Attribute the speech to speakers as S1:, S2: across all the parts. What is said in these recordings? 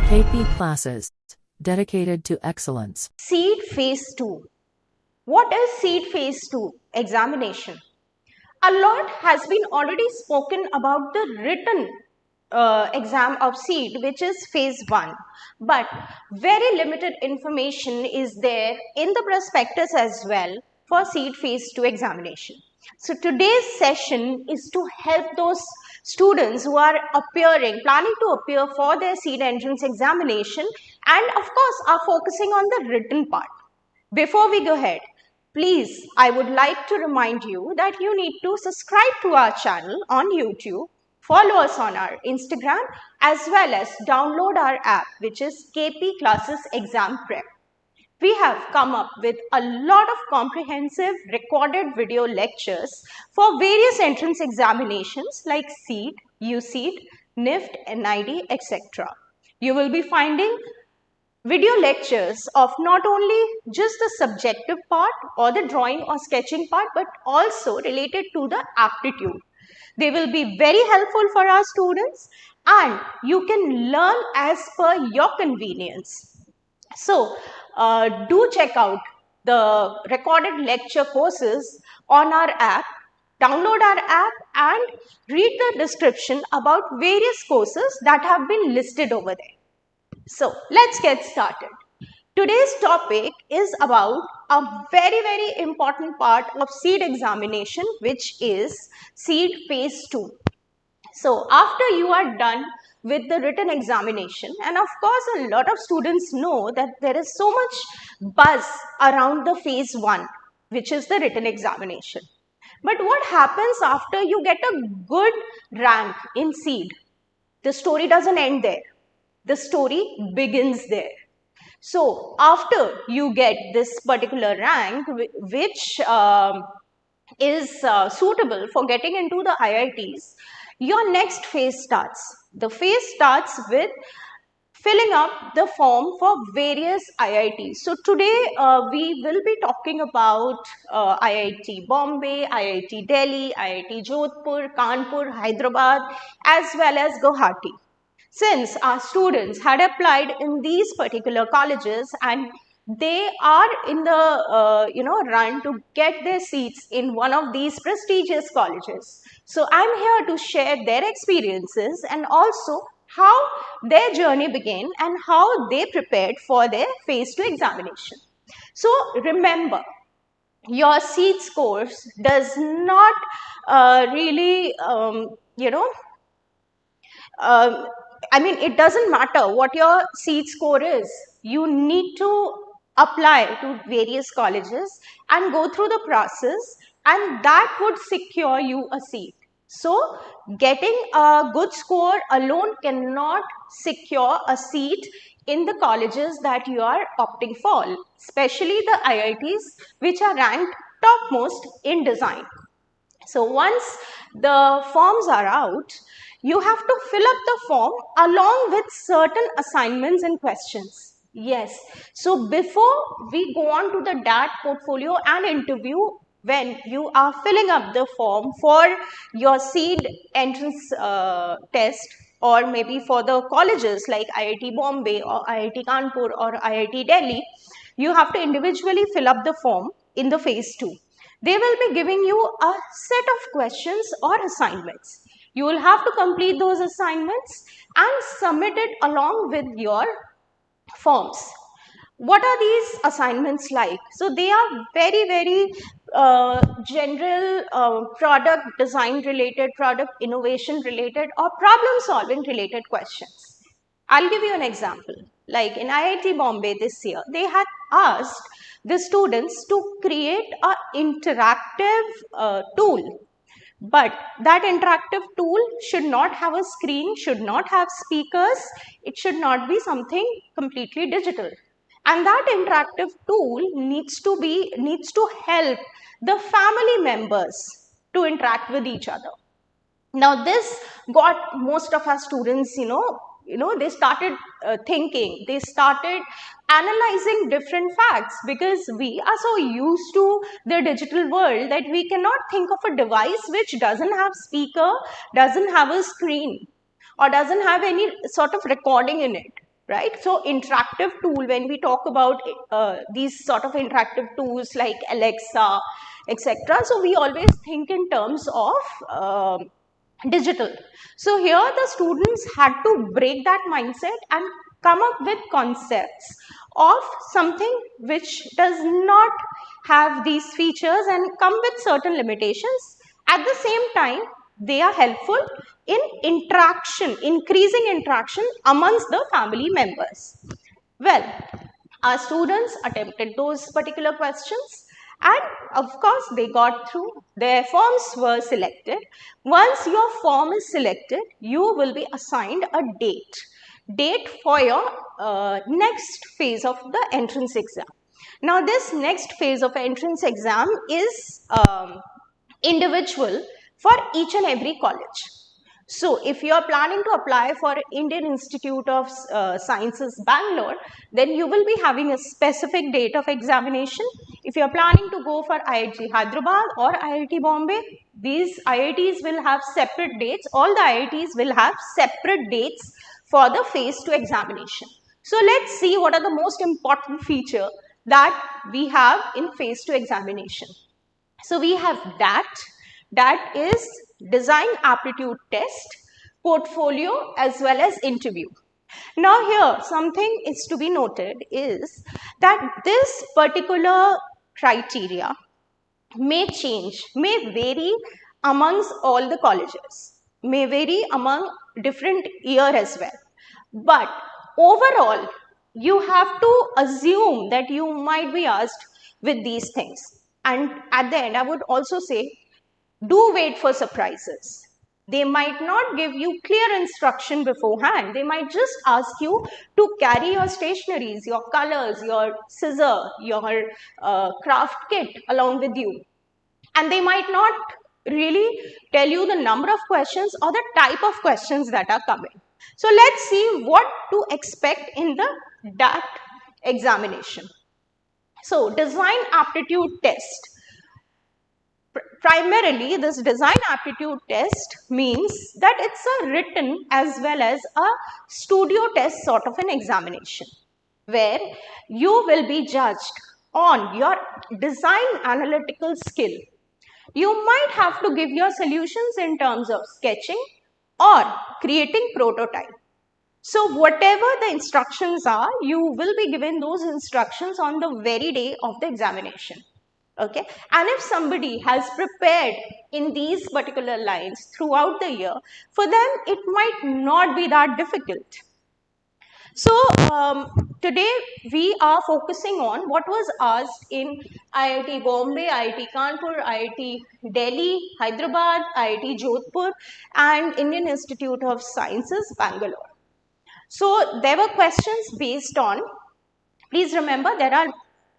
S1: KP classes dedicated to excellence.
S2: CEED Phase 2. What is CEED Phase 2 examination? A lot has been already spoken about the written exam of CEED, which is Phase 1. But very limited information is there in the prospectus as well for CEED Phase 2 examination. So today's session is to help those students who are planning to appear for their CEED entrance examination, and of course are focusing on the written part. Before we go ahead, please, I would like to remind you that you need to subscribe to our channel on YouTube, follow us on our Instagram, as well as download our app, which is KP Classes Exam Prep. We have come up with a lot of comprehensive recorded video lectures for various entrance examinations like CEED, UCEED, NIFT, NID, etc. You will be finding video lectures of not only just the subjective part or the drawing or sketching part, but also related to the aptitude. They will be very helpful for our students and you can learn as per your convenience. So, do check out the recorded lecture courses on our app, download our app and read the description about various courses that have been listed over there. So, let's get started. Today's topic is about a very important part of CEED examination, which is CEED Phase 2. So, after you are done with the written examination, and of course a lot of students know that there is so much buzz around the Phase 1, which is the written examination. But what happens after you get a good rank in CEED? The story doesn't end there. The story begins there. So, after you get this particular rank, which is suitable for getting into the IITs, your next phase starts. The phase starts with filling up the form for various IITs. So today we will be talking about IIT Bombay, IIT Delhi, IIT Jodhpur, Kanpur, Hyderabad, as well as Guwahati. Since our students had applied in these particular colleges and they are in the run to get their seats in one of these prestigious colleges. So I'm here to share their experiences and also how their journey began and how they prepared for their Phase 2 examination. So remember, your CEED scores does not it doesn't matter what your CEED score is. You need to apply to various colleges and go through the process, and that would secure you a seat. So, getting a good score alone cannot secure a seat in the colleges that you are opting for, especially the IITs which are ranked topmost in design. So, once the forms are out, you have to fill up the form along with certain assignments and questions. Yes. So, before we go on to the DAT portfolio and interview, when you are filling up the form for your CEED entrance test, or maybe for the colleges like IIT Bombay or IIT Kanpur or IIT Delhi, you have to individually fill up the form in the Phase 2. They will be giving you a set of questions or assignments. You will have to complete those assignments and submit it along with your forms. What are these assignments like? So they are very general product design related, product innovation related, or problem solving related questions. I'll give you an example. Like in IIT Bombay this year, they had asked the students to create an interactive tool. But that interactive tool should not have a screen, should not have speakers, it should not be something completely digital. And that interactive tool needs to help the family members to interact with each other. Now this got most of our students, they started thinking, they started analyzing different facts, because we are so used to the digital world that we cannot think of a device which doesn't have speaker, doesn't have a screen, or doesn't have any sort of recording in it. right? So interactive tool, when we talk about these sort of interactive tools like Alexa, etc., so we always think in terms of digital. So here the students had to break that mindset and come up with concepts of something which does not have these features and come with certain limitations. At the same time, they are helpful in interaction, increasing interaction amongst the family members. Well, our students attempted those particular questions and of course they got through. Their forms were selected. Once your form is selected, you will be assigned a date for your next phase of the entrance exam. Now this next phase of entrance exam is individual for each and every college. So if you are planning to apply for Indian Institute of Sciences Bangalore, then you will be having a specific date of examination. If you are planning to go for IIT Hyderabad or IIT Bombay, these IITs will have separate dates. All the IITs will have separate dates for the phase 2 examination. So let's see what are the most important feature that we have in phase 2 examination. So we have that is design aptitude test, portfolio as well as interview. Now here something is to be noted is that this particular criteria may change, may vary amongst all the colleges, may vary among different year as well. But overall, you have to assume that you might be asked with these things. And at the end, I would also say, do wait for surprises. They might not give you clear instruction beforehand. They might just ask you to carry your stationeries, your colors, your scissor, your craft kit along with you. And they might not really tell you the number of questions or the type of questions that are coming. So let's see what to expect in the DAT examination. So design aptitude test. Primarily, this design aptitude test means that it's a written as well as a studio test sort of an examination, where you will be judged on your design analytical skill. You might have to give your solutions in terms of sketching or creating prototype. So whatever the instructions are, you will be given those instructions on the very day of the examination. Okay, and if somebody has prepared in these particular lines throughout the year, for them it might not be that difficult. So today we are focusing on what was asked in IIT Bombay, IIT Kanpur, IIT Delhi, Hyderabad, IIT Jodhpur and Indian Institute of Sciences Bangalore. So there were questions based on, please remember there are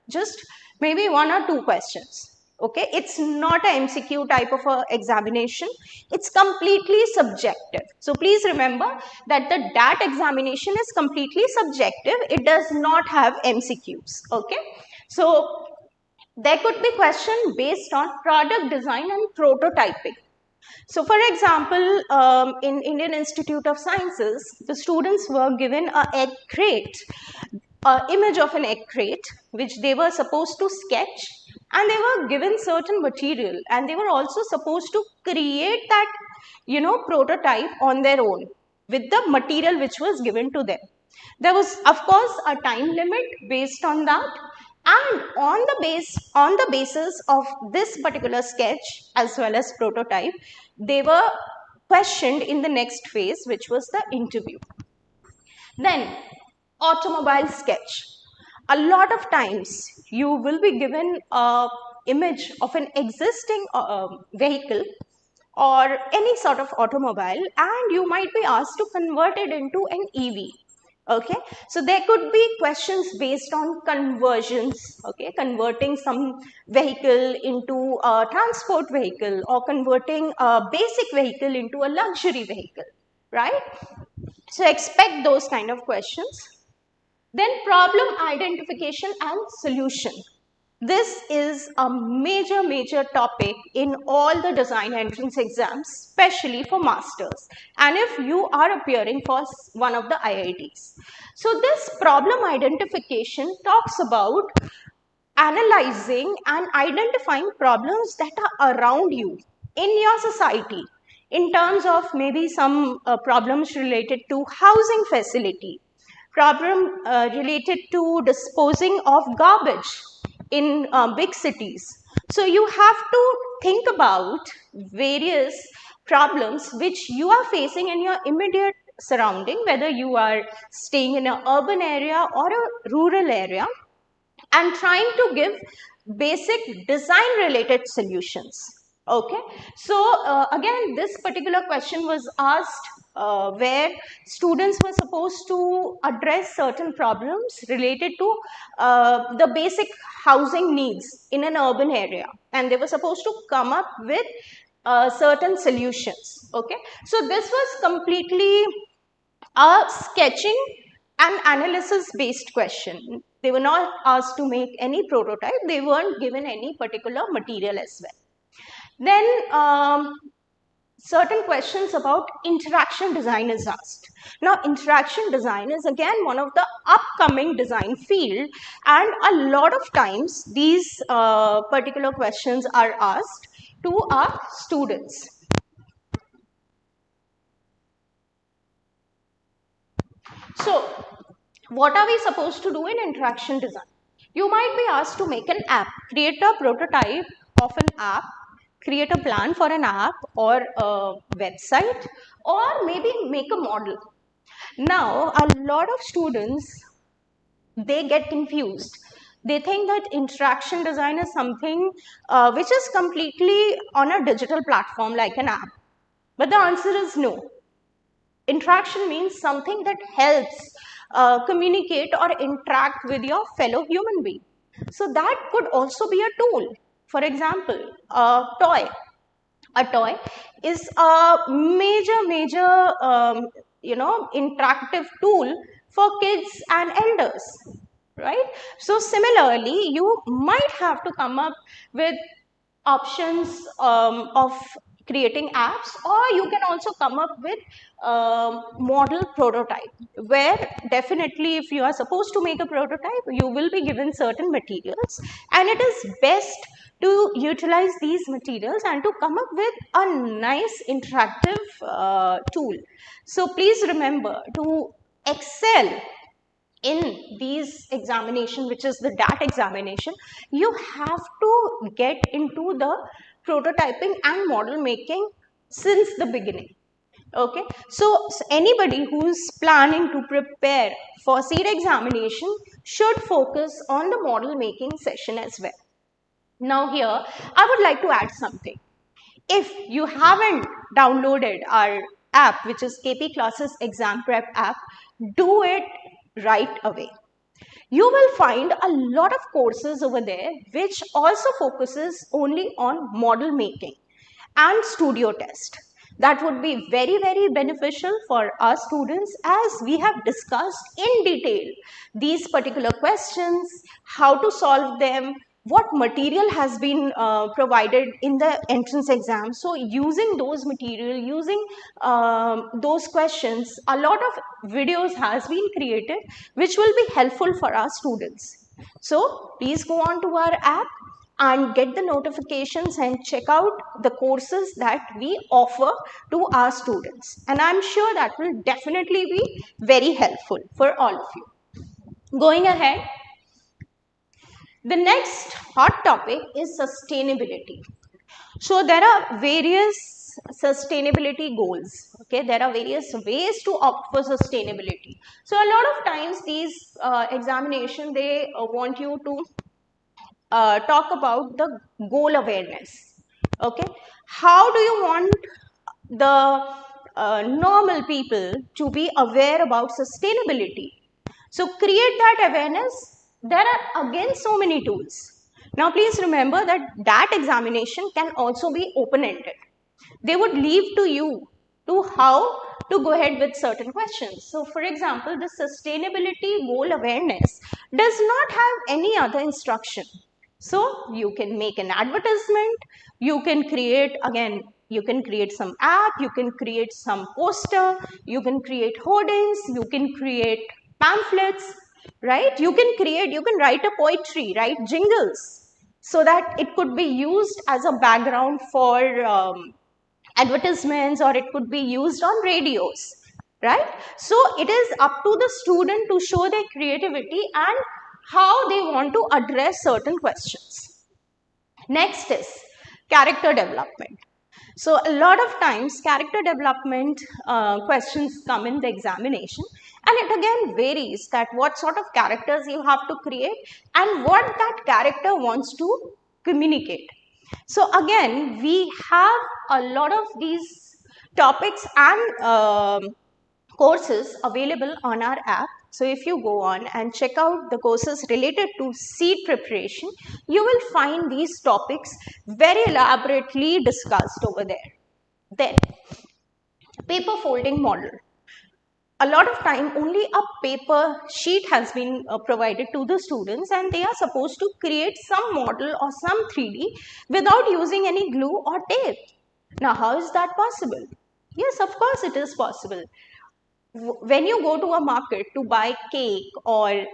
S2: just maybe one or two questions. Okay, it's not a MCQ type of a examination. It's completely subjective. So please remember that the DAT examination is completely subjective. It does not have MCQs. Okay, so there could be question based on product design and prototyping. So for example, in Indian Institute of Sciences, the students were given an egg crate, image of an egg crate, which they were supposed to sketch, and they were given certain material, and they were also supposed to create that, prototype on their own with the material which was given to them. There was, of course, a time limit based on that, and on the basis of this particular sketch as well as prototype, they were questioned in the next phase, which was the interview. Then automobile sketch. A lot of times you will be given a image of an existing vehicle or any sort of automobile, and you might be asked to convert it into an EV. Okay, so there could be questions based on conversions. Okay, converting some vehicle into a transport vehicle or converting a basic vehicle into a luxury vehicle, right? So expect those kind of questions. Then problem identification and solution. This is a major topic in all the design entrance exams, especially for masters, and if you are appearing for one of the IITs. So this problem identification talks about analyzing and identifying problems that are around you in your society, in terms of maybe some problems related to housing facility, problem related to disposing of garbage in big cities. So you have to think about various problems which you are facing in your immediate surrounding, whether you are staying in an urban area or a rural area, and trying to give basic design related solutions. Okay, so again, this particular question was asked where students were supposed to address certain problems related to the basic housing needs in an urban area, and they were supposed to come up with certain solutions. Okay, so this was completely a sketching and analysis based question. They were not asked to make any prototype. They weren't given any particular material as well. Then certain questions about interaction design is asked. Now, interaction design is again one of the upcoming design field, and a lot of times these particular questions are asked to our students. So, what are we supposed to do in interaction design? You might be asked to make an app, create a prototype of an app, create a plan for an app or a website, or maybe make a model. Now, a lot of students, they get confused. They think that interaction design is something which is completely on a digital platform like an app. But the answer is no. Interaction means something that helps communicate or interact with your fellow human being. So that could also be a tool. For example, a toy. A toy is a major interactive tool for kids and elders, right? So similarly, you might have to come up with options of creating apps, or you can also come up with model prototype, where definitely if you are supposed to make a prototype, you will be given certain materials, and it is best to utilize these materials and to come up with a nice interactive tool. So please remember to excel in these examination, which is the DAT examination, you have to get into the prototyping and model making since the beginning. Okay, so anybody who's planning to prepare for CEED examination should focus on the model making session as well. Now here, I would like to add something. If you haven't downloaded our app, which is KP Classes Exam Prep app, do it right away. You will find a lot of courses over there which also focuses only on model making and studio test. That would be very beneficial for our students, as we have discussed in detail these particular questions, how to solve them, what material has been provided in the entrance exam. So using those material, using those questions, a lot of videos has been created which will be helpful for our students. So please go on to our app and get the notifications and check out the courses that we offer to our students. And I'm sure that will definitely be very helpful for all of you. Going ahead, the next hot topic is sustainability. So there are various sustainability goals. Okay, there are various ways to opt for sustainability. So a lot of times these examination, they want you to talk about the goal awareness. Okay, how do you want the normal people to be aware about sustainability? So create that awareness. There are again so many tools. Now please remember that that examination can also be open-ended. They would leave to you to how to go ahead with certain questions. So for example, the sustainability goal awareness does not have any other instruction. So you can make an advertisement, you can create, again, you can create some app, you can create some poster, you can create hoardings, you can create pamphlets, right? You can write a poetry, write jingles, so that it could be used as a background for advertisements, or it could be used on radios, right? So it is up to the student to show their creativity and how they want to address certain questions. Next is character development. So a lot of times character development questions come in the examination, and it again varies that what sort of characters you have to create and what that character wants to communicate. So again, we have a lot of these topics and courses available on our app. So if you go on and check out the courses related to CEED preparation, you will find these topics very elaborately discussed over there. Then, paper folding model. A lot of time only a paper sheet has been provided to the students, and they are supposed to create some model or some 3D without using any glue or tape. Now, how is that possible? Yes, of course it is possible. When you go to a market to buy cake or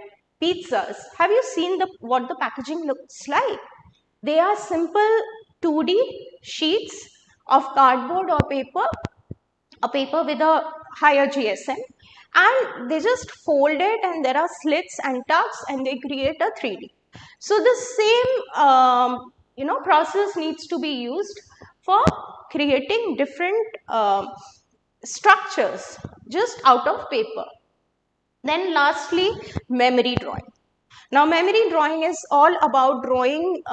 S2: pizzas, have you seen what the packaging looks like? They are simple 2D sheets of cardboard or paper, a paper with a higher GSM, and they just fold it, and there are slits and tucks, and they create a 3D. So the same process needs to be used for creating different structures just out of paper. Then lastly, memory drawing. Now, memory drawing is all about drawing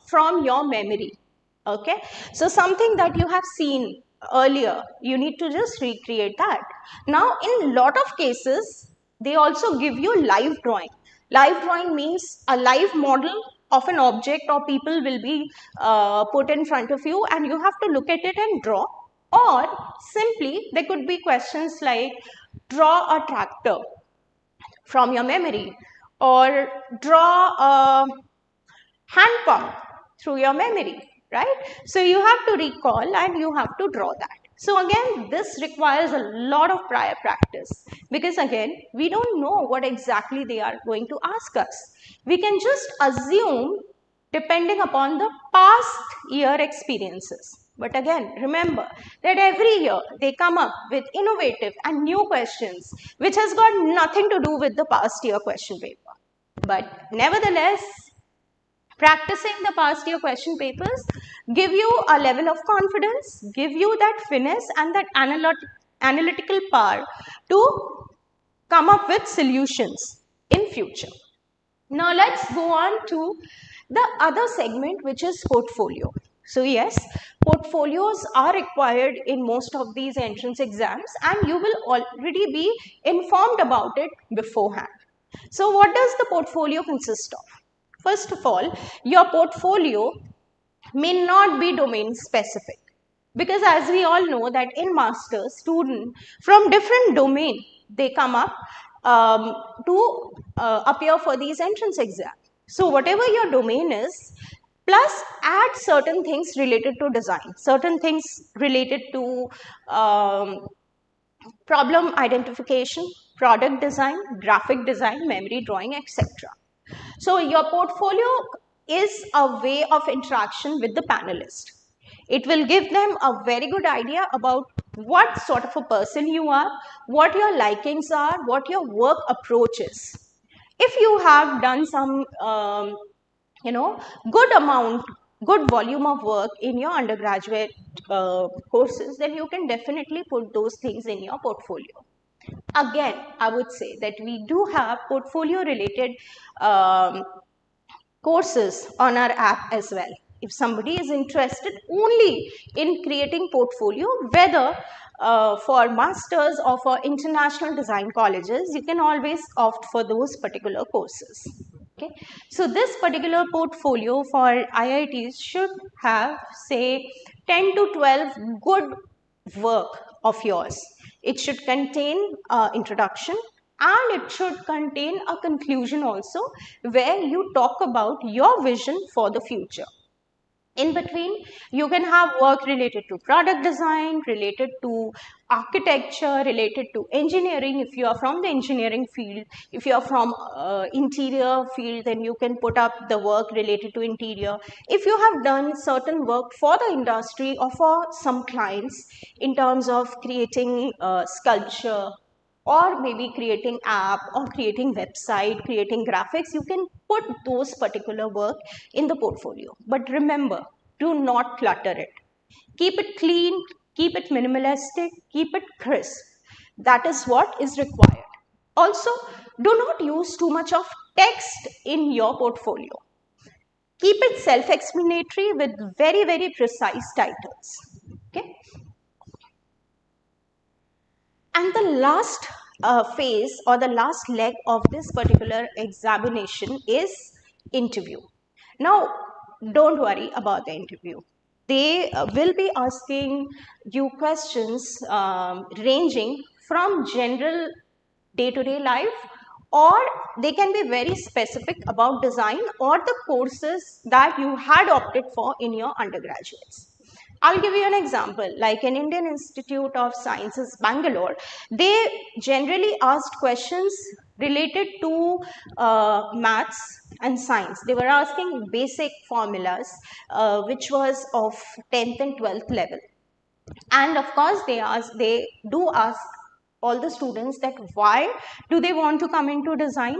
S2: from your memory. Okay, so something that you have seen earlier, you need to just recreate that. Now, in lot of cases, they also give you live drawing. Live drawing means a live model of an object or people will be put in front of you, and you have to look at it and draw. Or simply, there could be questions like draw a tractor from your memory, or draw a hand pump through your memory, right? So you have to recall and you have to draw that. So again, this requires a lot of prior practice, because again, we don't know what exactly they are going to ask us. We can just assume depending upon the past year experiences. But again, remember that every year they come up with innovative and new questions which has got nothing to do with the past year question paper. But nevertheless, practicing the past year question papers give you a level of confidence, give you that finesse and that analytical power to come up with solutions in future. Now let's go on to the other segment, which is portfolio. So yes, portfolios are required in most of these entrance exams, and you will already be informed about it beforehand. So what does the portfolio consist of? First of all, your portfolio may not be domain specific, because as we all know that in masters, student from different domain, they come up to appear for these entrance exams. So whatever your domain is, plus add certain things related to design, certain things related to problem identification, product design, graphic design, memory drawing, etc. So your portfolio is a way of interaction with the panelist. It will give them a very good idea about what sort of a person you are, what your likings are, what your work approach is. If you have done some, good volume of work in your undergraduate courses, then you can definitely put those things in your portfolio. Again, I would say that we do have portfolio related courses on our app as well. If somebody is interested only in creating portfolio, whether for masters or for international design colleges, you can always opt for those particular courses. Okay, so this particular portfolio for IITs should have, say, 10 to 12 good work of yours. It should contain introduction, and it should contain a conclusion also where you talk about your vision for the future. In between, you can have work related to product design, related to architecture, related to engineering. If you are from the engineering field, if you are from interior field, then you can put up the work related to interior. If you have done certain work for the industry or for some clients in terms of creating sculpture, or maybe creating app or creating website, creating graphics, you can put those particular work in the portfolio. But remember, do not clutter it. Keep it clean, keep it minimalistic, keep it crisp. That is what is required. Also, do not use too much of text in your portfolio. Keep it self-explanatory with very, very precise titles. Okay. And the last phase or the last leg of this particular examination is interview. Now, don't worry about the interview. They will be asking you questions ranging from general day-to-day life, or they can be very specific about design or the courses that you had opted for in your undergraduates. I'll give you an example, like in Indian Institute of Sciences, Bangalore, they generally asked questions related to maths and science. They were asking basic formulas, which was of 10th and 12th level. And of course, they do ask all the students that why do they want to come into design,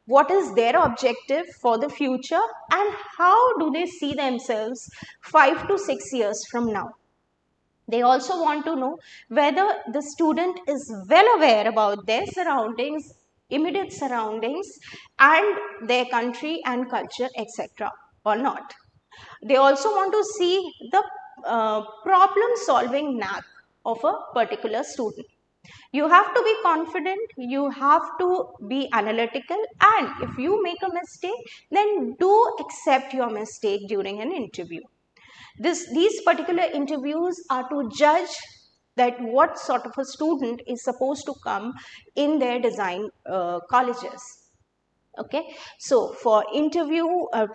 S2: what is their objective for the future, and how do they see themselves 5 to 6 years from now. They also want to know whether the student is well aware about their surroundings, immediate surroundings, and their country and culture, etc., or not. They also want to see the problem solving knack of a particular student. You have to be confident, you have to be analytical, and if you make a mistake, then do accept your mistake during an interview. These particular interviews are to judge that what sort of a student is supposed to come in their design colleges. Okay, so for interview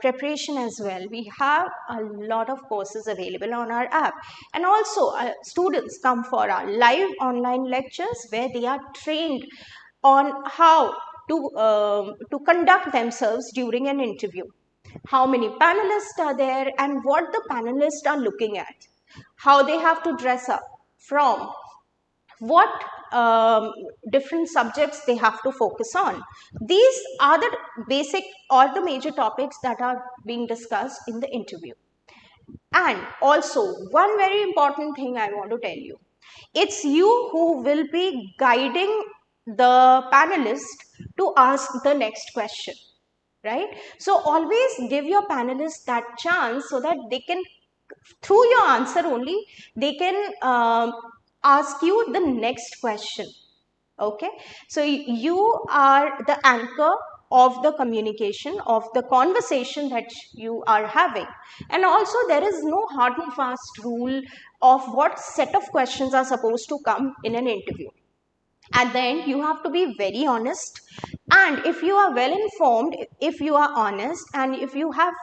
S2: preparation as well, we have a lot of courses available on our app, and also students come for our live online lectures where they are trained on how to conduct themselves during an interview, how many panelists are there and what the panelists are looking at, how they have to dress up, from what different subjects they have to focus on. These are the basic or the major topics that are being discussed in the interview. And also, one very important thing I want to tell you, it's you who will be guiding the panelist to ask the next question, right? So always give your panelists that chance so that they can, through your answer only, they can ask you the next question. Okay, so you are the anchor of the communication, of the conversation that you are having. And also, there is no hard and fast rule of what set of questions are supposed to come in an interview. At the end, you have to be very honest, and if you are well informed, if you are honest, and if you have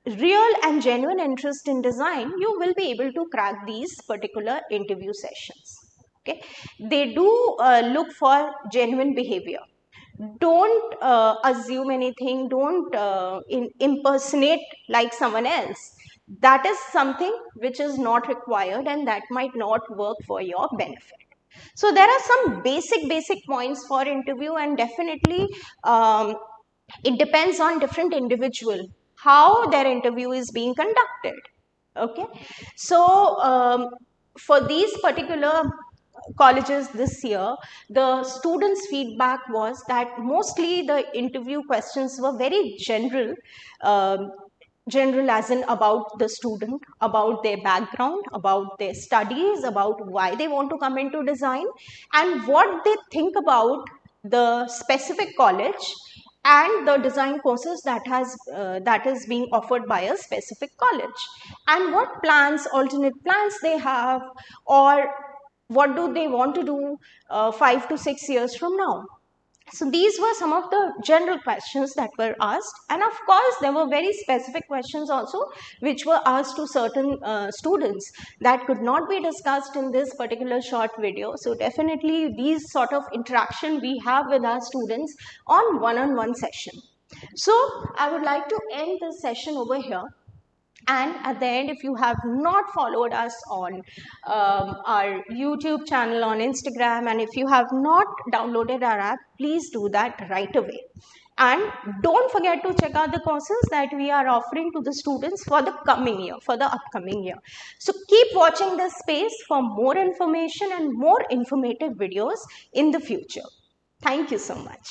S2: real and genuine interest in design, you will be able to crack these particular interview sessions. Okay, they do look for genuine behavior. Don't assume anything, don't impersonate like someone else. That is something which is not required, and that might not work for your benefit. So there are some basic points for interview, and definitely it depends on different individual how their interview is being conducted. Okay, so for these particular colleges this year, the students' feedback was that mostly the interview questions were very general. General as in about the student, about their background, about their studies, about why they want to come into design, and what they think about the specific college and the design courses that is being offered by a specific college, and what plans, alternate plans they have, or what do they want to do 5 to 6 years from now. So these were some of the general questions that were asked, and of course there were very specific questions also which were asked to certain students that could not be discussed in this particular short video. So definitely these sort of interaction we have with our students on one-on-one session. So I would like to end this session over here. And at the end, if you have not followed us on our YouTube channel, on Instagram, and if you have not downloaded our app, please do that right away. And don't forget to check out the courses that we are offering to the students for the coming year, for the upcoming year. So keep watching this space for more information and more informative videos in the future. Thank you so much.